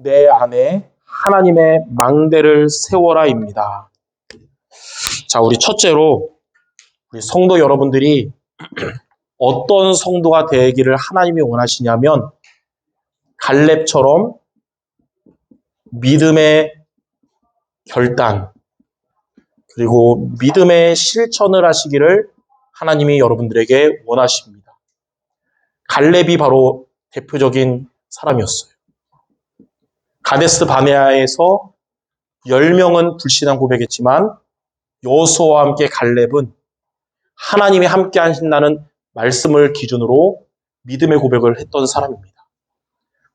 내 안에 하나님의 망대를 세워라입니다. 자, 우리 첫째로 우리 성도 여러분들이 어떤 성도가 되기를 하나님이 원하시냐면 갈렙처럼 믿음의 결단 그리고 믿음의 실천을 하시기를 하나님이 여러분들에게 원하십니다. 갈렙이 바로 대표적인 사람이었어요. 가데스 바네아에서 10명은 불신앙 고백했지만 여호수아와 함께 갈렙은 하나님이 함께 하신다는 말씀을 기준으로 믿음의 고백을 했던 사람입니다.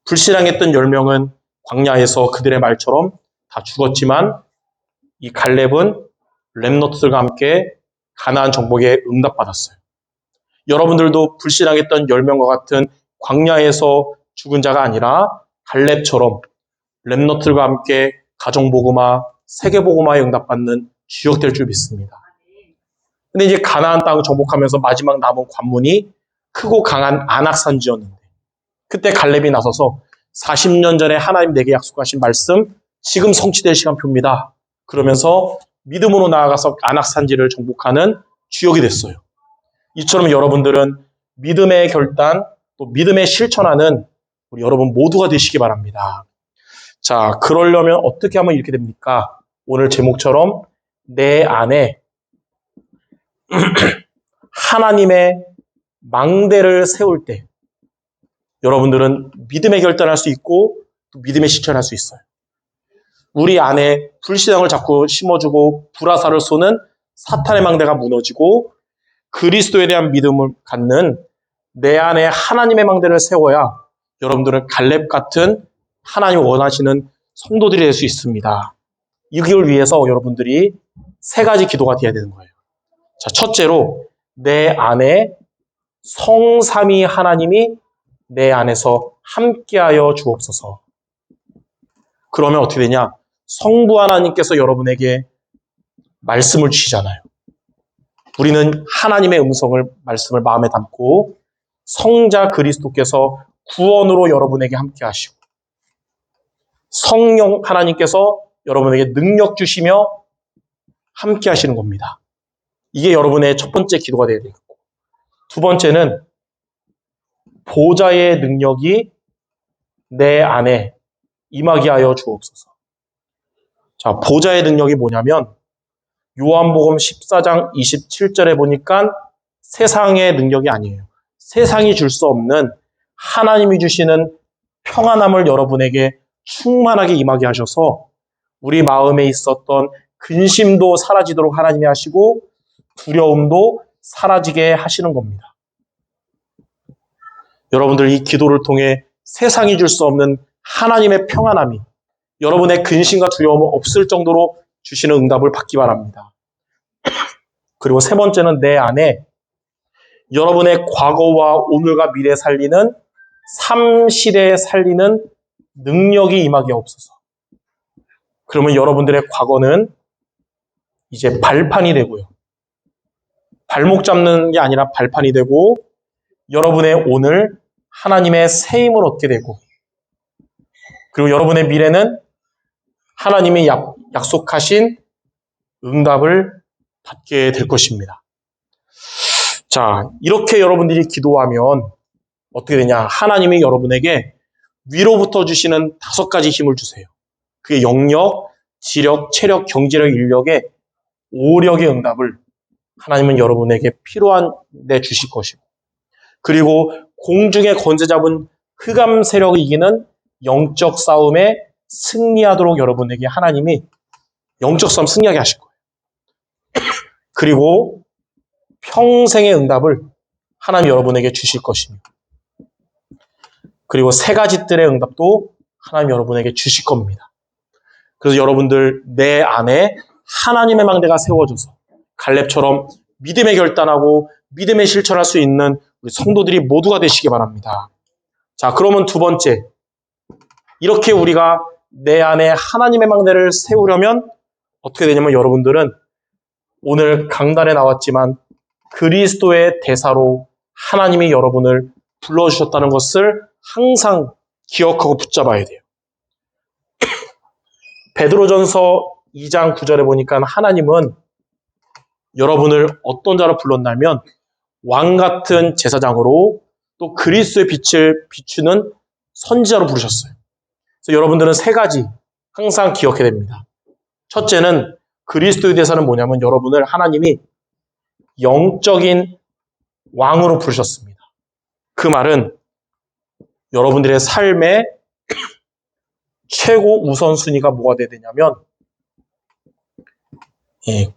불신앙했던 10명은 광야에서 그들의 말처럼 다 죽었지만 이 갈렙은 렘너트들과 함께 가나안 정복에 응답받았어요. 여러분들도 불신앙했던 10명과 같은 광야에서 죽은 자가 아니라 갈렙처럼 렘너트들과 함께 가정복음화, 세계복음화에 응답받는 주역될 줄 믿습니다. 근데 이제 가나안 땅을 정복하면서 마지막 남은 관문이 크고 강한 안악산지였는데 그때 갈렙이 나서서 40년 전에 하나님 내게 약속하신 말씀 지금 성취될 시간표입니다. 그러면서 믿음으로 나아가서 안악산지를 정복하는 주역이 됐어요. 이처럼 여러분들은 믿음의 결단, 또 믿음의 실천하는 우리 여러분 모두가 되시기 바랍니다. 자, 그러려면 어떻게 하면 이렇게 됩니까? 오늘 제목처럼 내 안에 하나님의 망대를 세울 때 여러분들은 믿음의 결단할 수 있고 또 믿음의 실천할 수 있어요. 우리 안에 불신앙을 자꾸 심어주고 불화살을 쏘는 사탄의 망대가 무너지고 그리스도에 대한 믿음을 갖는 내 안에 하나님의 망대를 세워야 여러분들은 갈렙 같은 하나님이 원하시는 성도들이 될 수 있습니다. 이걸 위해서 여러분들이 3가지 기도가 되어야 되는 거예요. 자, 첫째로 내 안에 성삼위 하나님이 내 안에서 함께하여 주옵소서. 그러면 어떻게 되냐? 성부 하나님께서 여러분에게 말씀을 주시잖아요. 우리는 하나님의 말씀을 마음에 담고 성자 그리스도께서 구원으로 여러분에게 함께하시고 성령 하나님께서 여러분에게 능력 주시며 함께하시는 겁니다. 이게 여러분의 첫 번째 기도가 되어야 되겠고, 두 번째는 보좌의 능력이 내 안에 임하게 하여 주옵소서. 자, 보좌의 능력이 뭐냐면 요한복음 14장 27절에 보니까 세상의 능력이 아니에요. 세상이 줄 수 없는 하나님이 주시는 평안함을 여러분에게 충만하게 임하게 하셔서 우리 마음에 있었던 근심도 사라지도록 하나님이 하시고 두려움도 사라지게 하시는 겁니다. 여러분들 이 기도를 통해 세상이 줄 수 없는 하나님의 평안함이 여러분의 근심과 두려움은 없을 정도로 주시는 응답을 받기 바랍니다. 그리고 세 번째는 내 안에 여러분의 과거와 오늘과 미래 살리는 삼시대에 살리는 능력이 임하게 없어서. 그러면 여러분들의 과거는 이제 발판이 되고요. 발목 잡는 게 아니라 발판이 되고 여러분의 오늘 하나님의 새 힘을 얻게 되고 그리고 여러분의 미래는 하나님이 약속하신 응답을 받게 될 것입니다. 자, 이렇게 여러분들이 기도하면 어떻게 되냐? 하나님이 여러분에게 위로부터 주시는 5가지 힘을 주세요. 그게 영력, 지력, 체력, 경제력, 인력의 5력의 응답을 하나님은 여러분에게 필요한 데 주실 것이고 그리고 공중에 건져 잡은 흑암 세력을 이기는 영적 싸움에 승리하도록 여러분에게 하나님이 영적 싸움 승리하게 하실 거예요. 그리고 평생의 응답을 하나님 여러분에게 주실 것입니다. 그리고 3가지들의 응답도 하나님 여러분에게 주실 겁니다. 그래서 여러분들 내 안에 하나님의 망대가 세워져서 갈렙처럼 믿음의 결단하고 믿음의 실천할 수 있는 우리 성도들이 모두가 되시기 바랍니다. 자, 그러면 두 번째, 이렇게 우리가 내 안에 하나님의 망대를 세우려면 어떻게 되냐면 여러분들은 오늘 강단에 나왔지만 그리스도의 대사로 하나님이 여러분을 불러주셨다는 것을 항상 기억하고 붙잡아야 돼요. 베드로전서 2장 9절에 보니까 하나님은 여러분을 어떤 자로 불렀냐면 왕 같은 제사장으로 또 그리스도의 빛을 비추는 선지자로 부르셨어요. 그래서 여러분들은 세 가지 항상 기억해야 됩니다. 첫째는 그리스도에 대해서는 뭐냐면 여러분을 하나님이 영적인 왕으로 부르셨습니다. 그 말은 여러분들의 삶의 최고 우선순위가 뭐가 돼야 되냐면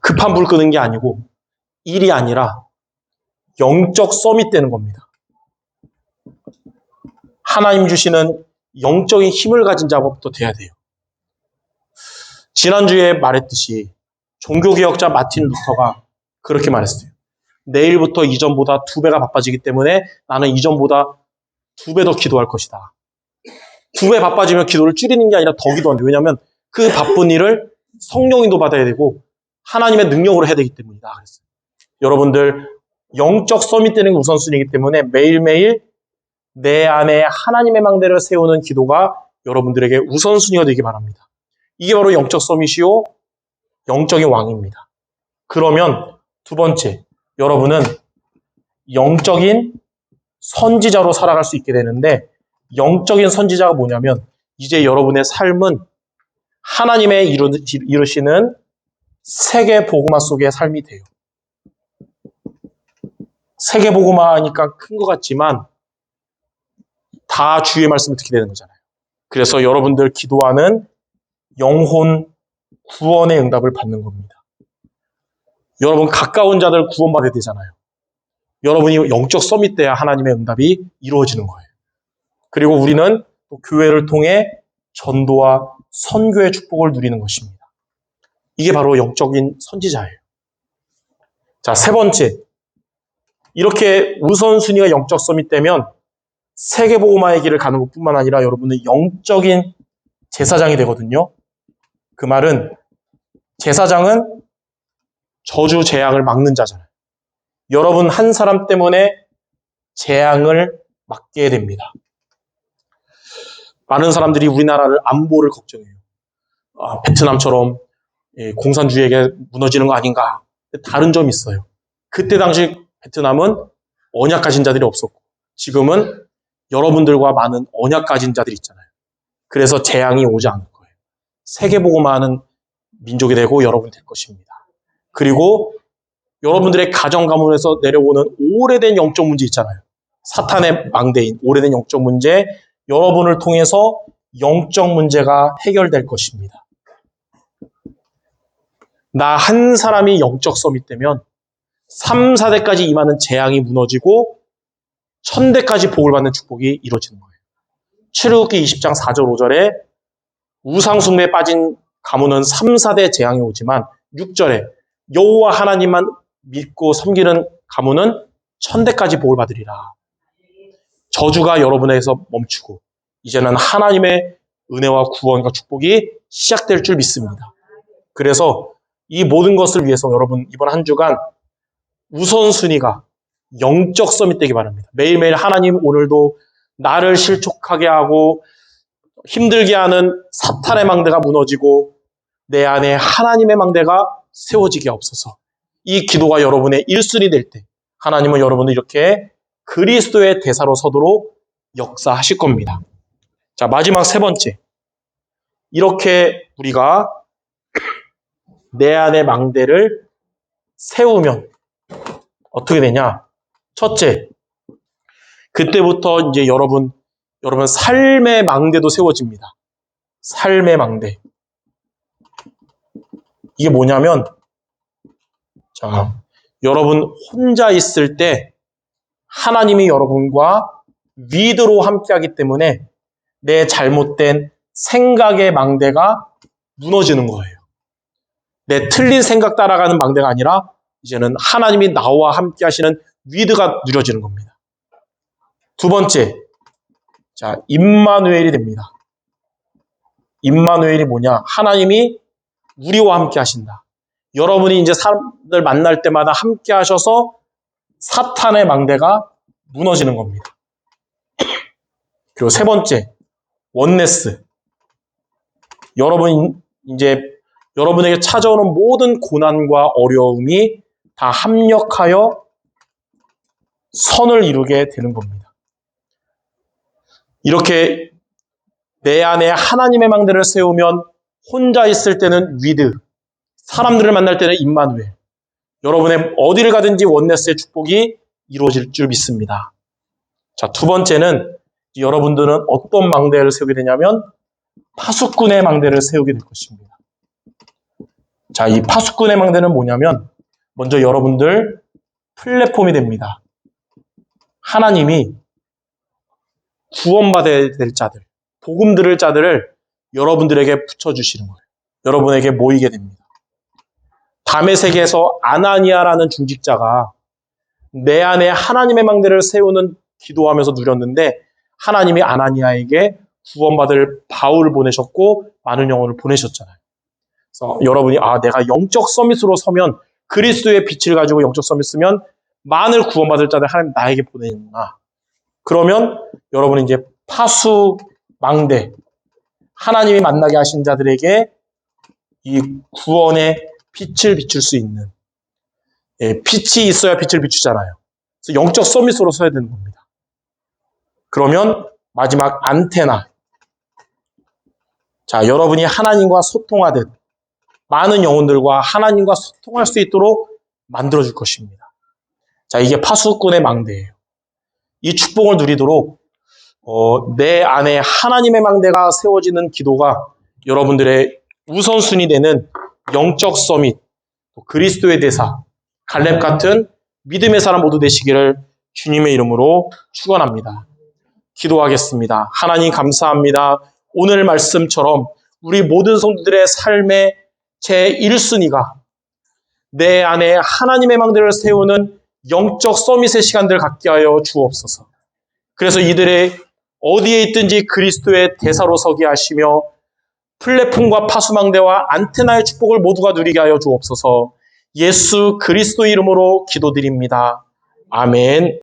급한 불 끄는 게 아니고 일이 아니라 영적 서밋 되는 겁니다. 하나님 주시는 영적인 힘을 가진 자부터 돼야 돼요. 지난주에 말했듯이 종교개혁자 마틴 루터가 그렇게 말했어요. 내일부터 이전보다 2배가 바빠지기 때문에 나는 이전보다 2배 더 기도할 것이다. 2배 바빠지면 기도를 줄이는 게 아니라 더 기도한다. 왜냐하면 그 바쁜 일을 성령인도 받아야 되고 하나님의 능력으로 해야 되기 때문이다. 그랬어요. 여러분들 영적 서밋 되는 게 우선순위이기 때문에 매일매일 내 안에 하나님의 망대를 세우는 기도가 여러분들에게 우선순위가 되기 바랍니다. 이게 바로 영적 서밋이요 영적인 왕입니다. 그러면 두 번째, 여러분은 영적인 선지자로 살아갈 수 있게 되는데 영적인 선지자가 뭐냐면 이제 여러분의 삶은 하나님의 이루시는 세계 복음화 속의 삶이 돼요. 세계 복음화니까 큰 것 같지만 다 주의 말씀을 듣게 되는 거잖아요. 그래서 여러분들 기도하는 영혼 구원의 응답을 받는 겁니다. 여러분 가까운 자들 구원받아야 되잖아요. 여러분이 영적 서밋 돼야 하나님의 응답이 이루어지는 거예요. 그리고 우리는 또 교회를 통해 전도와 선교의 축복을 누리는 것입니다. 이게 바로 영적인 선지자예요. 자, 세 번째. 이렇게 우선순위가 영적 서밋 되면 세계복음화의 길을 가는 것뿐만 아니라 여러분은 영적인 제사장이 되거든요. 그 말은 제사장은 저주 재앙을 막는 자잖아요. 여러분 한 사람 때문에 재앙을 막게 됩니다. 많은 사람들이 우리나라를 안보를 걱정해요. 베트남처럼 공산주의에게 무너지는 거 아닌가. 다른 점이 있어요. 그때 당시 베트남은 언약 가진 자들이 없었고 지금은 여러분들과 많은 언약 가진 자들이 있잖아요. 그래서 재앙이 오지 않을 거예요. 세계복음화하는 민족이 되고 여러분이 될 것입니다. 그리고 여러분들의 가정 가문에서 내려오는 오래된 영적 문제 있잖아요. 사탄의 망대인 오래된 영적 문제, 여러분을 통해서 영적 문제가 해결될 것입니다. 나 한 사람이 영적 서밋 되면 3, 4대까지 임하는 재앙이 무너지고 1000대까지 복을 받는 축복이 이루어지는 거예요. 출애굽기 20장 4절 5절에 우상숭배에 빠진 가문은 3, 4대 재앙이 오지만 6절에 여호와 하나님만 믿고 섬기는 가문은 1000대까지 복을 받으리라. 저주가 여러분에게서 멈추고 이제는 하나님의 은혜와 구원과 축복이 시작될 줄 믿습니다. 그래서 이 모든 것을 위해서 여러분 이번 한 주간 우선순위가 영적 서밋 되기 바랍니다. 매일매일 하나님 오늘도 나를 실족하게 하고 힘들게 하는 사탄의 망대가 무너지고 내 안에 하나님의 망대가 세워지게 하옵소서. 이 기도가 여러분의 1순위 될 때 하나님은 여러분을 이렇게 그리스도의 대사로 서도록 역사하실 겁니다. 자, 마지막 세 번째. 이렇게 우리가 내 안의 망대를 세우면 어떻게 되냐? 첫째, 그때부터 이제 여러분 삶의 망대도 세워집니다. 삶의 망대. 이게 뭐냐면, 자, 여러분 혼자 있을 때 하나님이 여러분과 위드로 함께하기 때문에 내 잘못된 생각의 망대가 무너지는 거예요. 내 틀린 생각 따라가는 망대가 아니라 이제는 하나님이 나와 함께 하시는 위드가 누려지는 겁니다. 두 번째, 자, 임마누엘이 됩니다. 임마누엘이 뭐냐? 하나님이 우리와 함께 하신다. 여러분이 이제 사람들 만날 때마다 함께 하셔서 사탄의 망대가 무너지는 겁니다. 그리고 세 번째, 원네스. 여러분이 이제 여러분에게 찾아오는 모든 고난과 어려움이 다 합력하여 선을 이루게 되는 겁니다. 이렇게 내 안에 하나님의 망대를 세우면 혼자 있을 때는 위드, 사람들을 만날 때는 임마누엘, 여러분의 어디를 가든지 원네스의 축복이 이루어질 줄 믿습니다. 자, 두 번째는 여러분들은 어떤 망대를 세우게 되냐면 파수꾼의 망대를 세우게 될 것입니다. 자, 이 파수꾼의 망대는 뭐냐면 먼저 여러분들 플랫폼이 됩니다. 하나님이 구원받아야 될 자들, 복음 들을 자들을 여러분들에게 붙여주시는 거예요. 여러분에게 모이게 됩니다. 다메섹에서 아나니아라는 중직자가 내 안에 하나님의 망대를 세우는 기도하면서 누렸는데 하나님이 아나니아에게 구원받을 바울을 보내셨고 많은 영혼을 보내셨잖아요. 그래서 여러분이 내가 영적 서밋으로 서면 그리스도의 빛을 가지고 영적 서밋 쓰면 많은 구원받을 자들 하나님 나에게 보내는구나. 그러면 여러분은 이제 파수 망대, 하나님이 만나게 하신 자들에게 이 구원의 빛을 비출 수 있는, 빛이 있어야 빛을 비추잖아요. 그래서 영적 서밋으로 서야 되는 겁니다. 그러면 마지막 안테나. 자, 여러분이 하나님과 소통하듯 많은 영혼들과 하나님과 소통할 수 있도록 만들어줄 것입니다. 자, 이게 파수꾼의 망대예요. 이 축복을 누리도록 내 안에 하나님의 망대가 세워지는 기도가 여러분들의 우선순위 되는 영적 서밋, 그리스도의 대사, 갈렙 같은 믿음의 사람 모두 되시기를 주님의 이름으로 축원합니다. 기도하겠습니다. 하나님 감사합니다. 오늘 말씀처럼 우리 모든 성도들의 삶의 제1순위가 내 안에 하나님의 망대를 세우는 영적 서밋의 시간들 갖게 하여 주옵소서. 그래서 이들의 어디에 있든지 그리스도의 대사로 서게 하시며 플랫폼과 파수망대와 안테나의 축복을 모두가 누리게 하여 주옵소서. 예수 그리스도 이름으로 기도드립니다. 아멘.